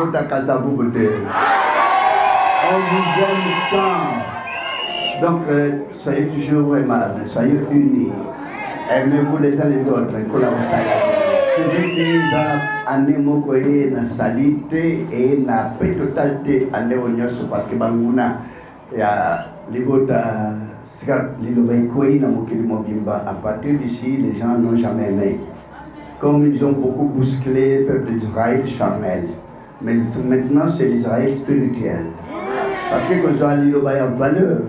On vous aime tant. Donc, soyez toujours aimables, soyez unis. Aimez-vous les uns les autres. Je veux dire, anemo koye na salité et na paix totalité aneo nyoso parce que banguna ya libota sika lilobai koye na mokili mobimba. À partir d'ici, les gens n'ont jamais aimé. Comme ils ont beaucoup bousculé le peuple d'Israël charnel. Mais maintenant, c'est l'Israël spirituel. Parce que quand on a lilobai a valeur,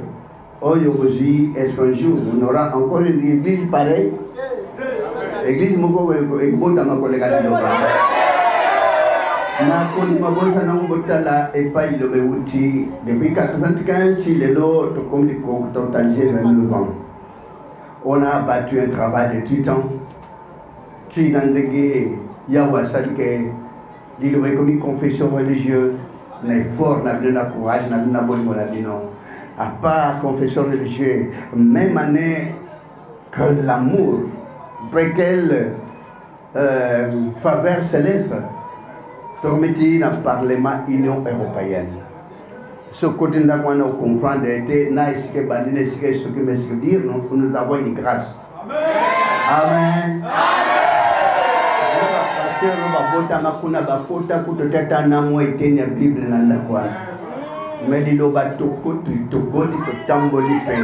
aujourd'hui, est-ce qu'un jour, on aura encore une église pareille? Église moko ekbota makolega liloba na kolima bosa na ngotala epai lobe uti depuis 95 lelo to comme totalisé 29 ans. On a battu un travail de titan. Ti nandege yawa salike lilobe comme confession religieuse na fort na de courage na bonne la dino. À part confession religieuse, même année que l'amour après quelle faveur céleste permettit le Parlement Union Européenne. Ce côté là qu'on a comprendre était naïs que bandine ce que me dire nous avons une grâce. Amen. Parce que nous avons makuna bakota kutotata na moite na Bible na ndakwa. Mais liloba tokoti totamboli pe.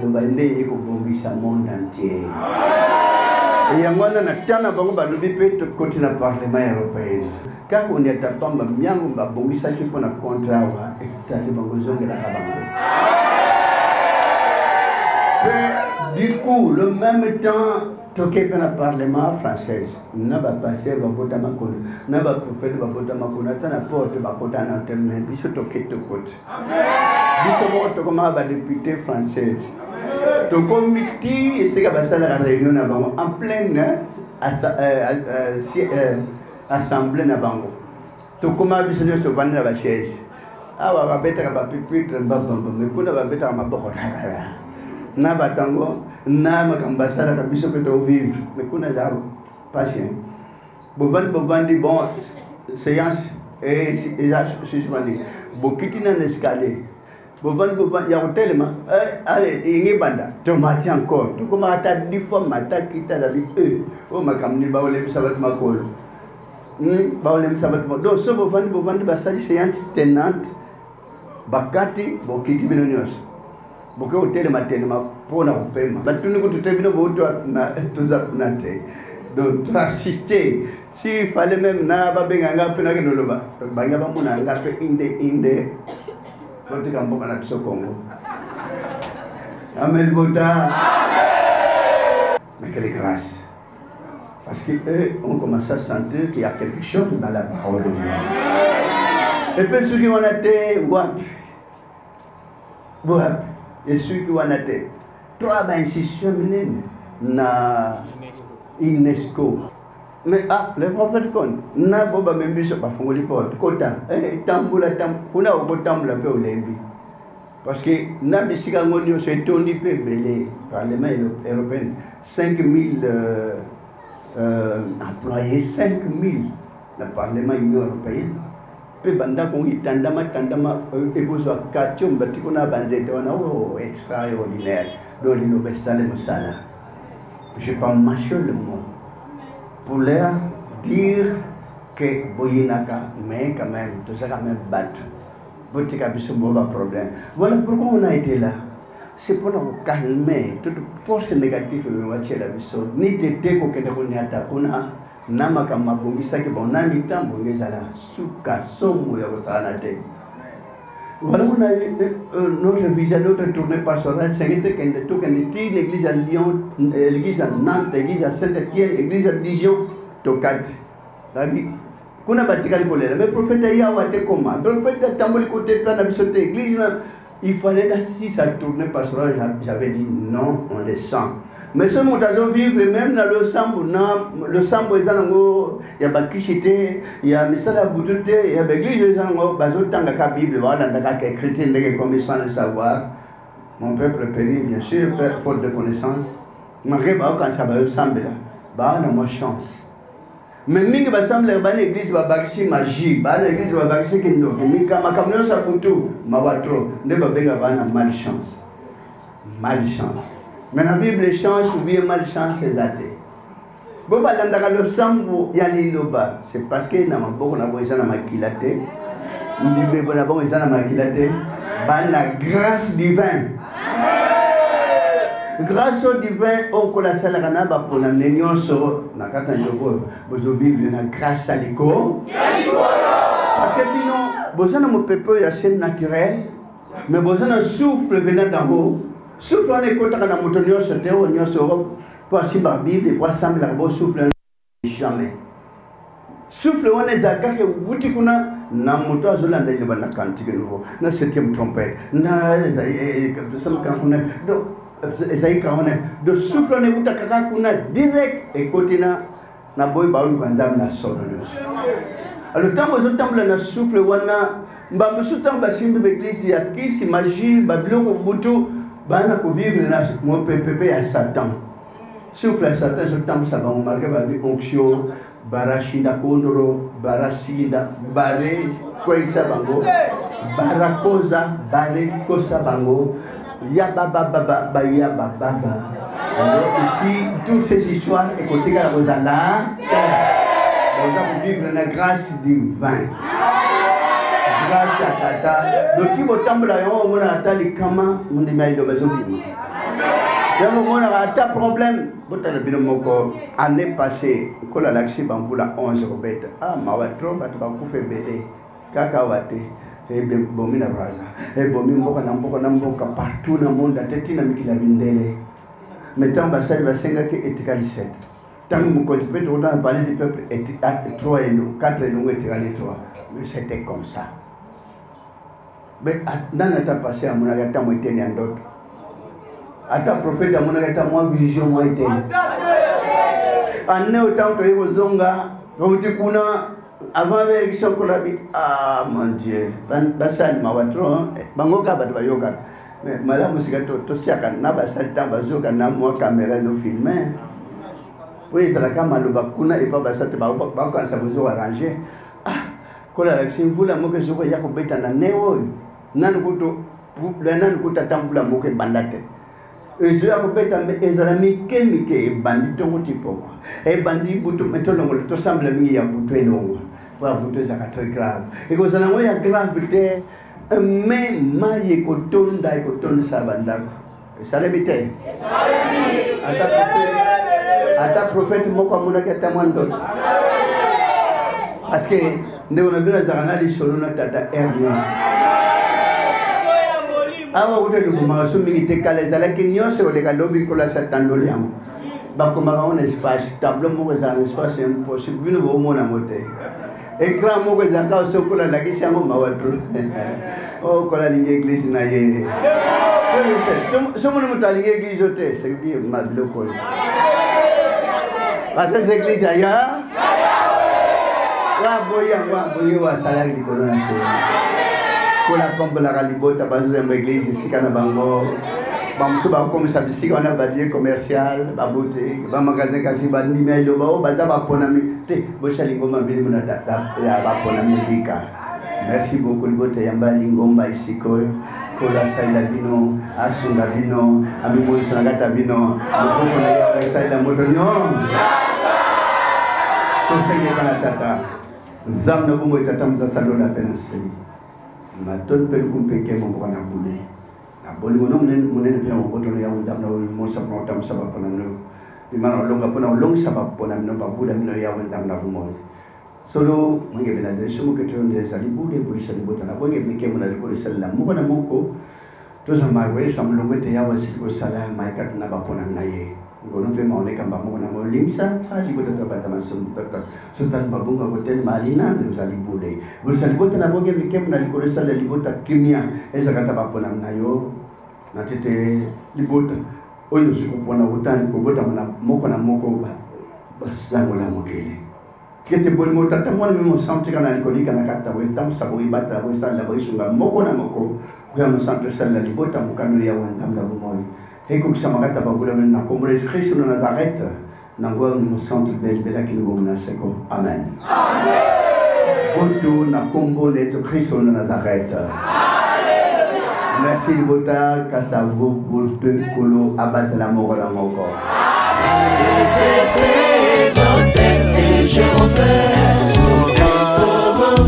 Le bande est au sa monde entier. Et il y a moi na tana bango ba lobi pe to côté na parlement européen. Car on est à tomba miango ba bongi sa ki pona contrat wa etali bango zonga la bango. Du coup, le même temps toqué par le parlement français, n'a pas passé ba bota makona, n'a pas prophète ba bota makona, tana porte ba bota na temme, biso toqué to côté. Biso mo to comme ba député français. To comité et c'est que ça la réunion na bango en pleine assemblée na bango. To comment biso to vendre ba siège. Ah ba beta ba pupitre ba bango, mais kuna ba beta ma boko. Na batango na makambasala kabisa peut vivre mais kuna za patient bovandi bon séance et ça suspendé bokiti na escalier bovandi ya hotelema allez ingi banda tomati encore to kuma ata 10 fois mata kita da bi o makamni ba ole sabat makolo ba ole sabat do so bovandi basali séance tenante bakati bokiti binonyos boke hotel matene mapona kupema batuni kututebino boto na tuzapunate donc tu assister si fallait même na babenga ngape na kenoloba banga bamuna ngape inde botika mboka na Kongo. Amen bota. Mais quelle grâce. Parce que eux on commence à sentir qu'il y a quelque chose dans la parole de Dieu. Et puis ceux qui ont été wap. Et ceux qui ont été trois institutions na UNESCO. Mais le prophète kon na boba membiso ba fongoli porte kota tambula kuna obotambula pe olembi parce que na bisika ngoni so etondi pe belé parlement européen 5000 employés 5000 le parlement union européenne pe banda ko itandama ebuzo katio mbati kuna banzete wana extraordinaire do lino besale musala je pas mentionner le mot pour leur dire que Boyinaka, mais quand même, tout ça quand même battu. Votre cabinet a un problème. Voilà pourquoi on a été là. C'est pour nous calmer toute force négative de la vie. Ni tété ko kende ko nyata kuna nama kama bongisa ke bona mitambo ngezala suka somo ya kosanate. Voilà, on a notre vision, notre tournée pastorale, c'est que tout l'église à Lyon, l'église à Nantes, l'église à Saint-Étienne, l'église à Dijon, Tokat. Kuna batika likolera, mais prophète ya wate comment? Prophète a tamboli côté plan d'absoute église, il fallait assister sa tournée pastorale, j'avais dit non, on descend. Mais ce montage vivre même dans le sambo, il y a bakishité, il y a misala boutoute, il y a l'église, il y a la Bible, voilà, il y a des chrétiens comme sans le savoir. Mon peuple périt, bien sûr, faute de connaissance. Mais quand ça va ensemble là, bah on a moins chance. mais mingi basamble ba l'église ba bakisi magie ba l'église ba bakisi kindoki mika makamno sa kutu mawatro nde ba benga bana malchance. Mais la Bible change ou bien malchance c'est athée. Bon ba landaka lo sambo ya liloba c'est parce que na maboko na bo na makilate ndibe bona bo na makilate ba la grâce divine. Grâce au divin, on connaît la rana ba pour la nénion so na kata yoko bozo vivre na grâce à l'éco. Parce que bino bozo na mo pepe ya scène naturelle, mais bozo na souffle venant d'en haut. Souffle on écoute na motonio so te onyo so pour simba Bible pour assembler la bo souffle jamais. Souffle on est zakaka wuti kuna na moto azolanda ile bana kantique nouveau na 7e trompette na ça me quand donc Esaïe de souffle ne wuta kaka kuna direct et côté na boy ba ubanza na solo. Alors tant que je na souffle wana mbambu sutam ba simbe l'église ya kisi magie babiloko butu bana ko vivre na mo pepe ya Satan. Souffle à Satan je tam ça ba marquer ba onction barashinda kondoro barashinda bare koisa bango barakoza bare kosa bango. Ya baba baba ya baba. Alors ici toutes ces histoires écoutez la Rosala vous allez vivre la grâce divine. Grâce à tata le type de temple là on a atali kama mundi mai do bazobima. Ya on a ata problème botala bino moko année passée ko la laxi bambula 11 robet ah mawatro bat banku fe belé kaka wate. Et bomi na braza et bomi mboka na mboka partout dans le monde tete na mikila bindele mais tant basali basenga ke etikali 7 tant mo ko peut on a parlé du peuple et 3 et nous 4 et nous etikali 3 mais c'était comme ça mais dans ta passé à mon agata mo eteni andoto ata prophète à mon agata mo vision mo eteni anne autant to yego zonga oti kuna avant l'élection qu'on a dit, ah mon Dieu, basal mawatro, bangoka bat bayoga. Mais madame musika to siaka na basal ta bazoka na mo caméra zo filmer. Oui, ça la kama lo bakuna et pas basal ba kan sa bozo arranger. Ah, kola l'action vula mo ke zo ya ko beta na neo. Nan kuto le nan kuta tambula mo ke bandate. Et je vais vous dire que les amis qui sont bandits, et bandits, tout semble bien c'est très grave. Et que ça n'a gravité, mais maille coton d'ail coton sabandako. Ça l'imite. À ta prophète, moi comme on a qu'à t'amender. Parce que nous avons vu les analyses sur notre tata Ernest. Awa wote luguma sumi tekale zala kinyo se ole kalobi kola satandoli am ba ko ma on espace tableau mo za espace impossible bino bo mo na mote écran mo ko za ka so kola la kisi am ma wadro o kola linge église na ye so mo mo ta linge église ote se di ma bloko ba se église ya wa boya wa sala di corona se la pompe la galibota bazo de l'église ici kana bango bamso ba comme ça ici on a badier commercial ba boutique ba magasin kasi ba nimelo ba baza ba ponami te bo chali ngoma mbili muna ya ba ponami bika. Merci beaucoup libota yamba lingomba ici ko la saila bino asunga bino ami mo sanagata bino ko na ya saila motonyo to senge kana tata zamna bumo itatamza salona penasi ma ton pen kumpeke mo bana bule na boli mo munen pe mo boto ya mo zamna mo sa mo tam sa ba pona no bi mano longa pona long sa ba pona no ba bula no ya mo zamna bu mo solo mo nge bena zesu mo keto nde sa li bude bo sa li bota na bo nge mike mo na ko sallam mo bana moko to sa ma we sa mo longa te ya wa si ko sala mai kat na ba pona na ye ngono pe mo ne kamba mo na mo limsa faji ko ta ba ta masum ta sultan babunga ko ten malina no sa li bude bo sa li bota na bo nge mike mo na ko sala li bota kimia esa kata ba pona na yo na tete li bota oyo su ko pona utani ko bota na moko ba basango la mokele kete bol mo tata mo mo santi kana likoli kana kata we tam sabo ibata we sala we sunga moko na moko we mo santi sala li bota mo kanu ya wanzam la mo heko kusama kata ba gula na kombre Kristo na Nazareth Nangwa nous centre belbela qui nous seko. Amen. Amen. Boto na kombo les Christ de Nazareth. Merci de votre kasavo boto kolo abat la mort la mort. Et je refais pour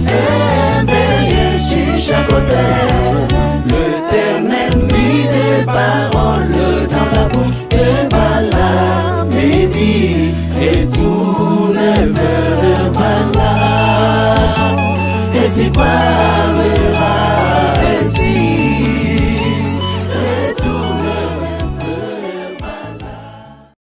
veiller sur chaque côté.